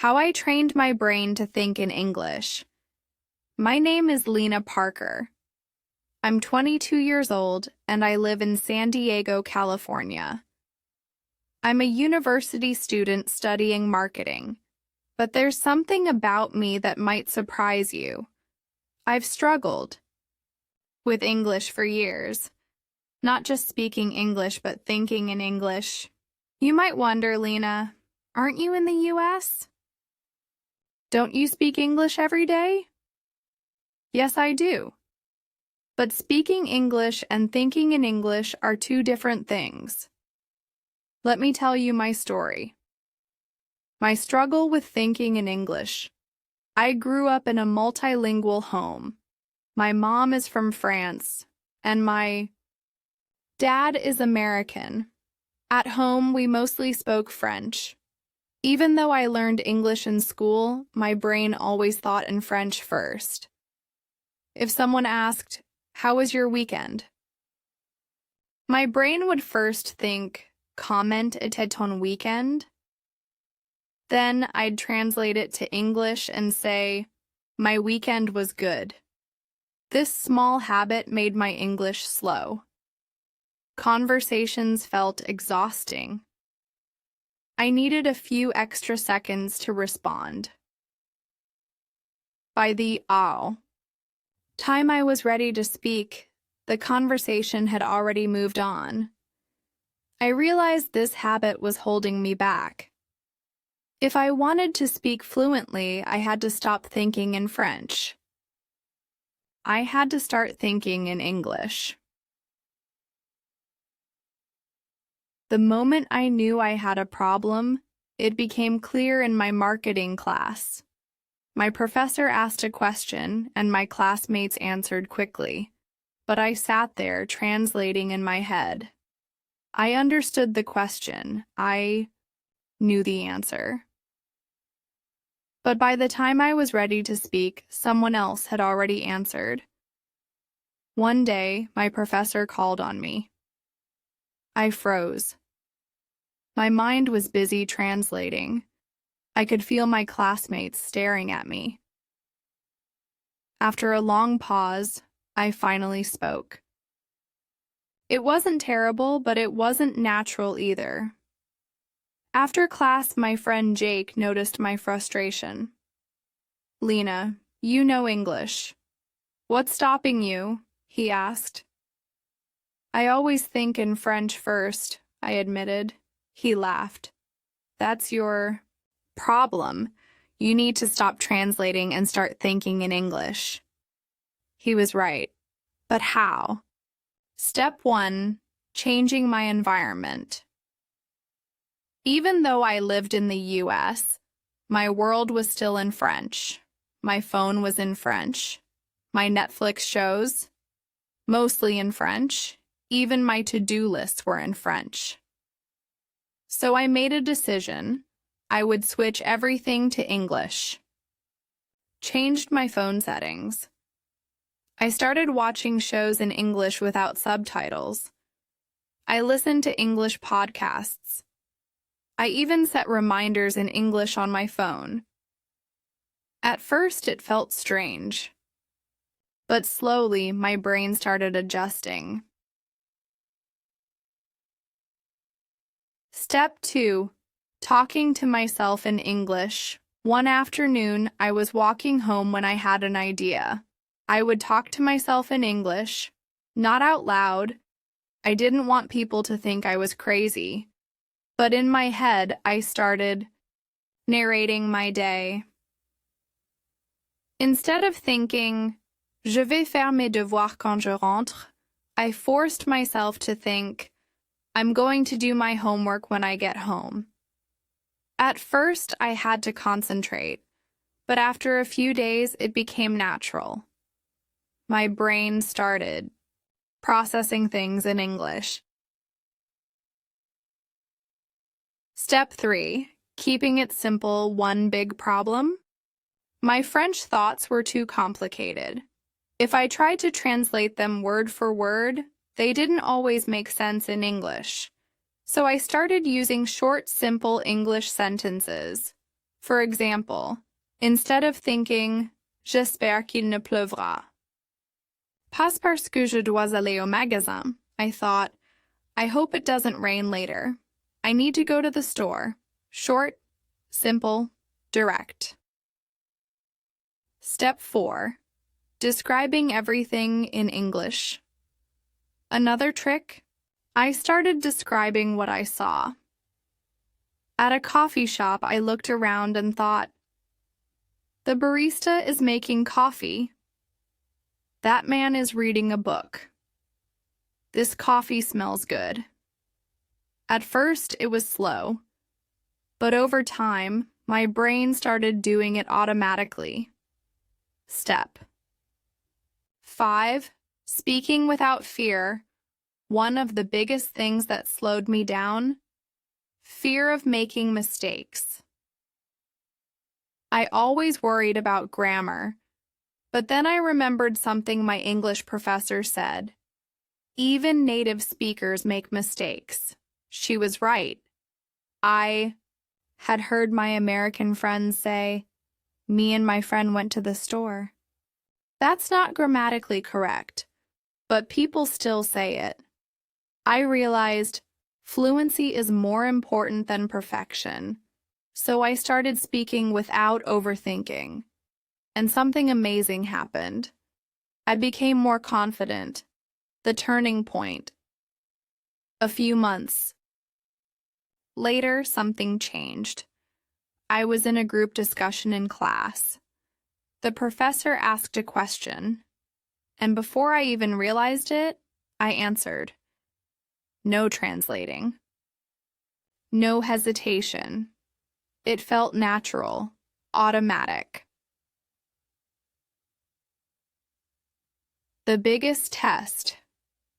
How I trained my brain to think in English. My name is Lena Parker. I'm 22 years old and I live in San Diego, California. I'm a university student studying marketing, but there's something about me that might surprise you. I've struggled with English for years, not just speaking English, but thinking in English. You might wonder, Lena, aren't you in the US? Don't you speak English every day? Yes, I do. But speaking English and thinking in English are two different things. Let me tell you my story. My struggle with thinking in English. I grew up in a multilingual home. My mom is from France, and my dad is American. At home, we mostly spoke French. Even though I learned English in school, my brain always thought in French first. If someone asked, "How was your weekend?" my brain would first think, "Comment était ton weekend?" Then I'd translate it to English and say, "My weekend was good." This small habit made my English slow. Conversations felt exhausting. I needed a few extra seconds to respond. By the time I was ready to speak, the conversation had already moved on. I realized this habit was holding me back. If I wanted to speak fluently, I had to stop thinking in French. I had to start thinking in English. The moment I knew I had a problem, it became clear in my marketing class. My professor asked a question, and my classmates answered quickly, but I sat there translating in my head. I understood the question. I knew the answer. But by the time I was ready to speak, someone else had already answered. One day, my professor called on me. I froze. My mind was busy translating. I could feel my classmates staring at me. After a long pause, I finally spoke. It wasn't terrible, but it wasn't natural either. After class, my friend Jake noticed my frustration. "Lena, you know English. What's stopping you?" he asked. "I always think in French first," I admitted. He laughed. "That's your problem. You need to stop translating and start thinking in English." He was right. But how? Step 1, changing my environment. Even though I lived in the US, my world was still in French. My phone was in French. My Netflix shows, mostly in French. Even my to-do lists were in French. So I made a decision. I would switch everything to English. Changed my phone settings. I started watching shows in English without subtitles. I listened to English podcasts. I even set reminders in English on my phone. At first, it felt strange. But slowly, my brain started adjusting. Step 2, talking to myself in English. One afternoon, I was walking home when I had an idea. I would talk to myself in English, not out loud. I didn't want people to think I was crazy. But in my head, I started narrating my day. Instead of thinking, "Je vais faire mes devoirs quand je rentre," I forced myself to think, "I'm going to do my homework when I get home." At first, I had to concentrate, but after a few days, it became natural. My brain started processing things in English. Step 3, keeping it simple, one big problem. My French thoughts were too complicated. If I tried to translate them word for word, they didn't always make sense in English. So I started using short, simple English sentences. For example, instead of thinking, j'espère qu'il ne pleuvra, pas parce que je dois aller au magasin, I thought, I hope it doesn't rain later. I need to go to the store. Short, simple, direct. Step 4. Describing everything in English. Another trick? I started describing what I saw. At a coffee shop, I looked around and thought, the barista is making coffee. That man is reading a book. This coffee smells good. At first, it was slow, but over time, my brain started doing it automatically. Step 5. Speaking without fear. One of the biggest things that slowed me down, fear of making mistakes. I always worried about grammar, but then I remembered something my English professor said. Even native speakers make mistakes. She was right. I had heard my American friends say, me and my friend went to the store. That's not grammatically correct, but people still say it. I realized fluency is more important than perfection, so I started speaking without overthinking. And something amazing happened. I became more confident. The turning point. A few months later, something changed. I was in a group discussion in class. The professor asked a question, and before I even realized it, I answered. No translating. No hesitation. It felt natural, automatic. The biggest test,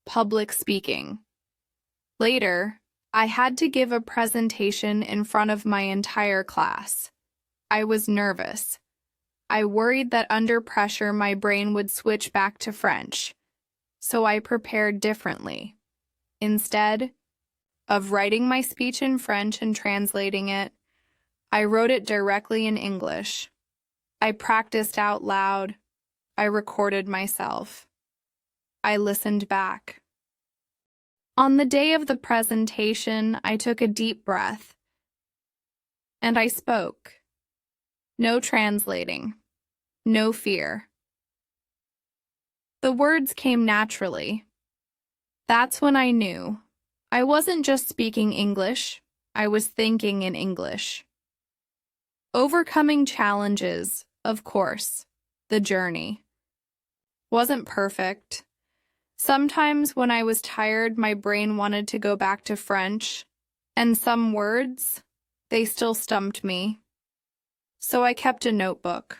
public speaking. Later, I had to give a presentation in front of my entire class. I was nervous. I worried that under pressure my brain would switch back to French, so I prepared differently. Instead of writing my speech in French and translating it, I wrote it directly in English. I practiced out loud. I recorded myself. I listened back. On the day of the presentation, I took a deep breath, and I spoke. No translating. No fear. The words came naturally. That's when I knew. I wasn't just speaking English, I was thinking in English. Overcoming challenges, of course, the journey. Wasn't perfect. Sometimes when I was tired, my brain wanted to go back to French, and some words, they still stumped me. So I kept a notebook.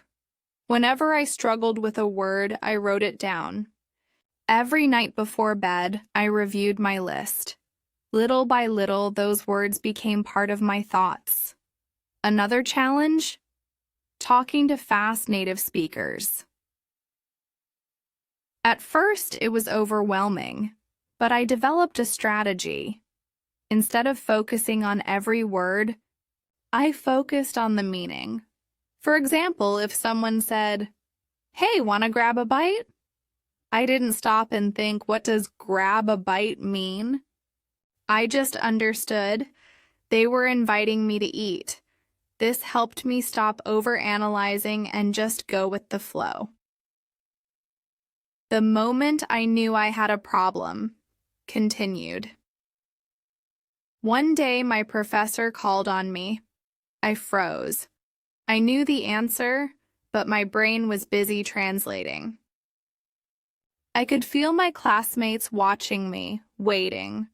Whenever I struggled with a word, I wrote it down. Every night before bed, I reviewed my list. Little by little, those words became part of my thoughts. Another challenge? Talking to fast native speakers. At first, it was overwhelming, but I developed a strategy. Instead of focusing on every word, I focused on the meaning. For example, if someone said, "Hey, wanna grab a bite?" I didn't stop and think, what does grab a bite mean? I just understood they were inviting me to eat. This helped me stop overanalyzing and just go with the flow. The moment I knew I had a problem, continued. One day, my professor called on me. I froze. I knew the answer, but my brain was busy translating. I could feel my classmates watching me, waiting.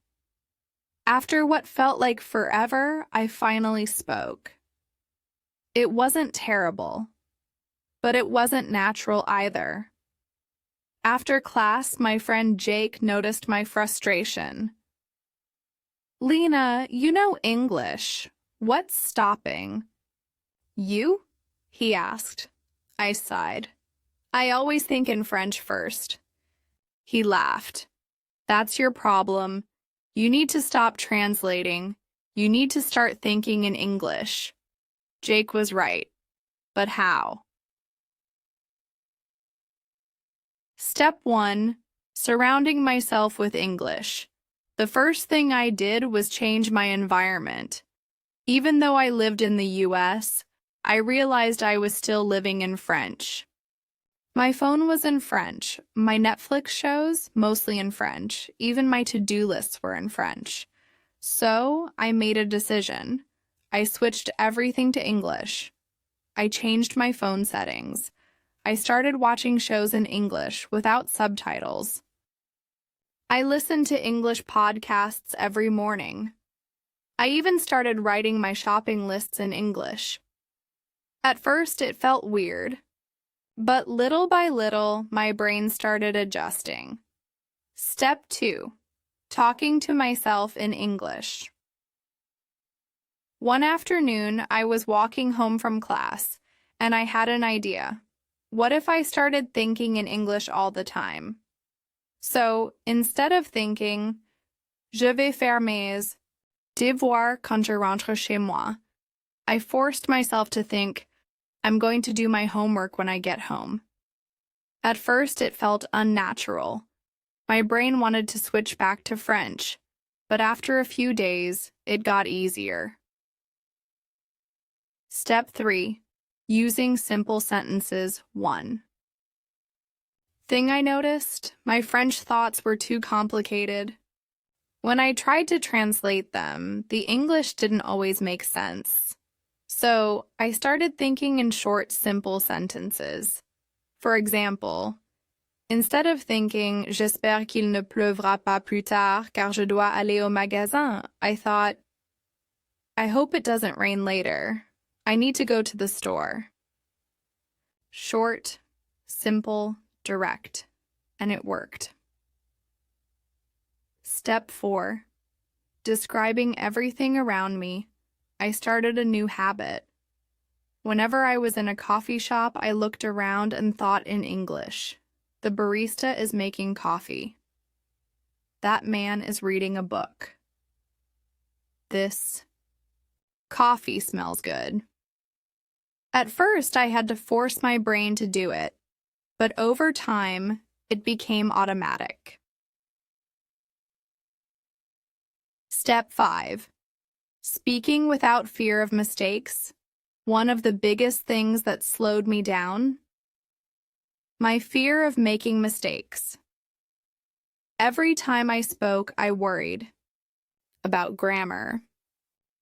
After what felt like forever, I finally spoke. It wasn't terrible, but it wasn't natural either. After class, my friend Jake noticed my frustration. "Lena, you know English. What's stopping?" "You?" he asked. I sighed. "I always think in French first." He laughed. "That's your problem. You need to stop translating. You need to start thinking in English." Jake was right. But how? Step 1. Surrounding myself with English. The first thing I did was change my environment. Even though I lived in the US, I realized I was still living in French. My phone was in French, my Netflix shows mostly in French, even my to-do lists were in French. So I made a decision. I switched everything to English. I changed my phone settings. I started watching shows in English without subtitles. I listened to English podcasts every morning. I even started writing my shopping lists in English. At first, it felt weird. But little by little, my brain started adjusting. Step 2. Talking to myself in English. One afternoon, I was walking home from class, and I had an idea. What if I started thinking in English all the time? So, instead of thinking, je vais faire mes devoirs quand je rentre chez moi, I forced myself to think, I'm going to do my homework when I get home. At first, it felt unnatural. My brain wanted to switch back to French, but after a few days, it got easier. Step 3. Using simple sentences 1. Thing I noticed, my French thoughts were too complicated. When I tried to translate them, the English didn't always make sense. So I started thinking in short, simple sentences. For example, instead of thinking, j'espère qu'il ne pleuvra pas plus tard car je dois aller au magasin, I thought, I hope it doesn't rain later. I need to go to the store. Short, simple, direct, and it worked. Step 4. Describing everything around me. I started a new habit. Whenever I was in a coffee shop, I looked around and thought in English. The barista is making coffee. That man is reading a book. This coffee smells good. At first, I had to force my brain to do it, but over time, it became automatic. Step 5. Speaking without fear of mistakes. One of the biggest things that slowed me down. My fear of making mistakes. Every time I spoke, I worried about grammar.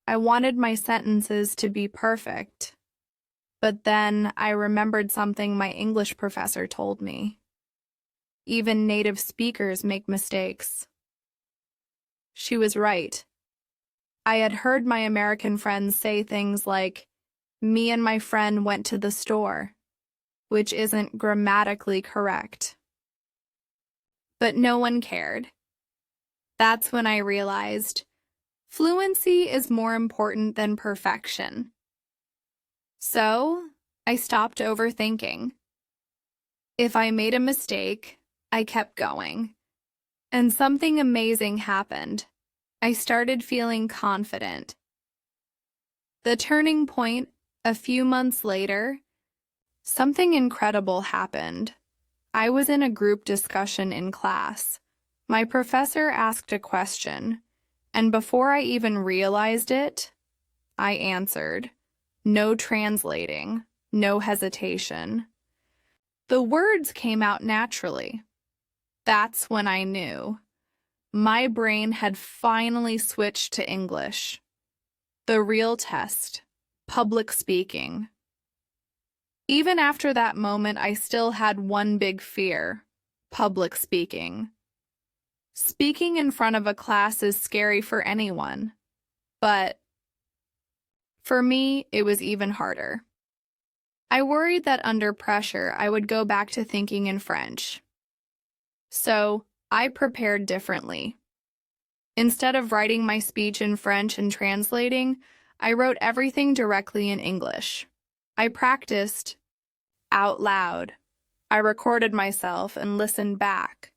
I wanted my sentences to be perfect. But then I remembered something my English professor told me. Even native speakers make mistakes. She was right. I had heard my American friends say things like, me and my friend went to the store, which isn't grammatically correct. But no one cared. That's when I realized fluency is more important than perfection. So, I stopped overthinking. If I made a mistake, I kept going. And something amazing happened. I started feeling confident. The turning point, a few months later, something incredible happened. I was in a group discussion in class. My professor asked a question, and before I even realized it, I answered. No translating, no hesitation. The words came out naturally. That's when I knew. My brain had finally switched to English. The real test, public speaking. Even after that moment, I still had one big fear, public speaking. Speaking in front of a class is scary for anyone, but for me, it was even harder. I worried that under pressure, I would go back to thinking in French. So, I prepared differently. Instead of writing my speech in French and translating, I wrote everything directly in English. I practiced out loud. I recorded myself and listened back.